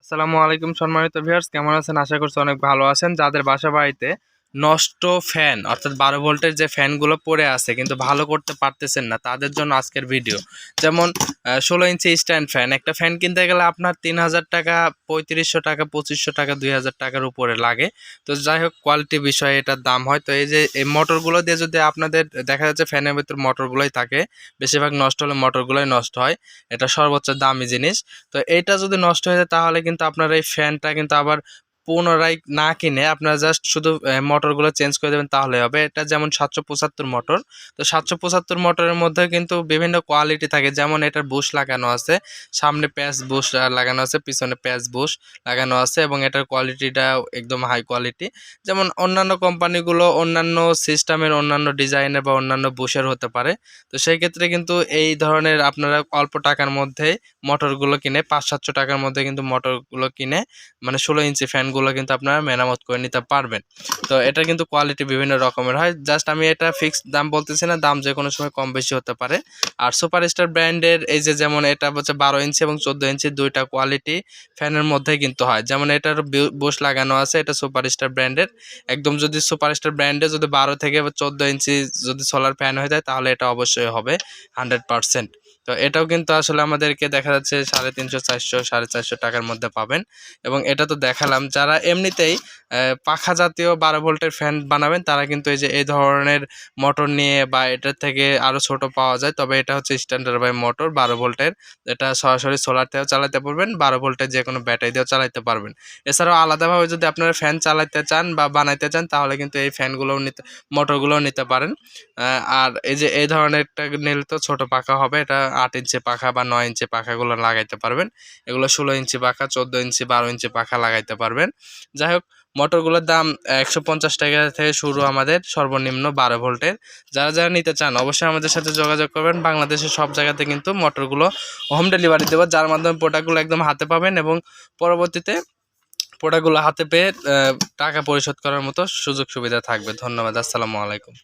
আসসালামু আলাইকুম সম্মানিত ভিউয়ার্স, কেমন আছেন? আশা করছি অনেক ভালো আছেন। যাদের বাসা বাড়িতে নষ্ট ফ্যান অর্থাৎ 12 ভোল্টের যে ফ্যানগুলো পড়ে আছে কিন্তু ভালো করতে পারতেছেন না, তাদের জন্য আজকের ভিডিও। যেমন 16 ইঞ্চি স্ট্যান্ড ফ্যান, একটা ফ্যান কিনতে গেলে আপনার 3000 টাকা, 3500 টাকা, 2500 টাকা, 2000 টাকার উপরে লাগে। তো যাই হোক, কোয়ালিটি বিষয়ে এটার দাম হয়। তো এই যে এই মোটরগুলো দিয়ে যদি আপনাদের দেখা যাচ্ছে ফ্যানের ভিতর মোটরগুলোই থাকে, বেশিরভাগ নষ্ট হলে মোটরগুলোই নষ্ট হয়। এটা সর্বোচ্চ দামি জিনিস। তো এইটা যদি নষ্ট হয়ে যায় তাহলে কিন্তু আপনার এই ফ্যানটা কিন্তু আবার পুনরায় না কিনে আপনারা জাস্ট শুধু মোটরগুলো চেঞ্জ করে দেবেন তাহলে হবে। এটা যেমন 775 মোটর। তো 775 মোটরের মধ্যে কিন্তু বিভিন্ন কোয়ালিটি থাকে, যেমন এটার বুশ লাগানো আছে, সামনে প্যাচ বুশ লাগানো আছে, পিছনে প্যাচ বুশ লাগানো আছে এবং এটার কোয়ালিটিটা একদম হাই কোয়ালিটি। যেমন অন্যান্য কোম্পানিগুলো অন্যান্য সিস্টেমের, অন্যান্য ডিজাইনের বা অন্যান্য বুশের হতে পারে। তো সেই ক্ষেত্রে কিন্তু এই ধরনের আপনারা অল্প টাকার মধ্যে মোটরগুলো কিনে 500-700 টাকার মধ্যে কিন্তু মোটরগুলো কিনে মানে 16 ইঞ্চি ফ্যানগুলো কিন্তু আপনারা মেরামত করে নিতে পারবেন। তো এটা কিন্তু কোয়ালিটি বিভিন্ন রকমের হয়। জাস্ট আমি এটা ফিক্সড দাম বলতেছি না, দাম যে কোনো সময় কম বেশি হতে পারে। আর সুপারস্টার ব্র্যান্ডের এই যে যেমন এটা হচ্ছে 12 ইঞ্চি এবং 14 ইঞ্চি দুইটা কোয়ালিটি ফ্যানের মধ্যে কিন্তু হয়। যেমন এটার বুশ লাগানো আছে, এটা সুপারস্টার ব্র্যান্ডের। একদম যদি সুপারস্টার ব্র্যান্ডে যদি 12 থেকে 14 ইঞ্চি যদি সোলার ফ্যান হয়ে যায় তাহলে এটা অবশ্যই হবে 100%। তো এটাও কিন্তু আসলে আমাদেরকে দেখা যাচ্ছে 350, 400, 450 টাকার মধ্যে পাবেন। এবং এটা তো দেখালাম, যারা এমনিতেই পাখা জাতীয় 12 ভোল্টের ফ্যান বানাবেন তারা কিন্তু এই যে এই ধরনের মোটর নিয়ে বা এটার থেকে আরও ছোট পাওয়া যায়, তবে এটা হচ্ছে স্ট্যান্ডার্ড বাই মোটর 12 ভোল্টের। এটা সরাসরি সোলার থেকেও চালাতে পারবেন, 12 ভোল্টের যে কোনো ব্যাটারি দিয়েও চালাতে পারবেন। এছাড়াও আলাদাভাবে যদি আপনারা ফ্যান চালাতে চান বা বানাইতে চান তাহলে কিন্তু এই ফ্যানগুলোও নিতে, মোটরগুলোও নিতে পারেন। আর এই যে এই ধরনেরটা নিলে তো ছোট পাখা হবে, এটা 8 ইঞ্চি পাখা বা 9 ইঞ্চি পাখাগুলো লাগাইতে পারবেন। এগুলো 16 ইঞ্চি পাখা, 14 ইঞ্চি, 12 ইঞ্চি পাখা লাগাইতে পারবেন। যাই হোক, মোটরগুলোর দাম 150 টাকা থেকে শুরু আমাদের, সর্বনিম্ন 12 ভোল্টের। যারা যারা নিতে চান অবশ্যই আমাদের সাথে যোগাযোগ করবেন। বাংলাদেশের সব জায়গাতে কিন্তু মোটরগুলো হোম ডেলিভারি দেবো, যার মাধ্যমে প্রোডাক্টগুলো একদম হাতে পাবেন এবং পরবর্তীতে প্রোডাক্টগুলো হাতে পেয়ে টাকা পরিশোধ করার মতো সুযোগ সুবিধা থাকবে। ধন্যবাদ। আসসালামু আলাইকুম।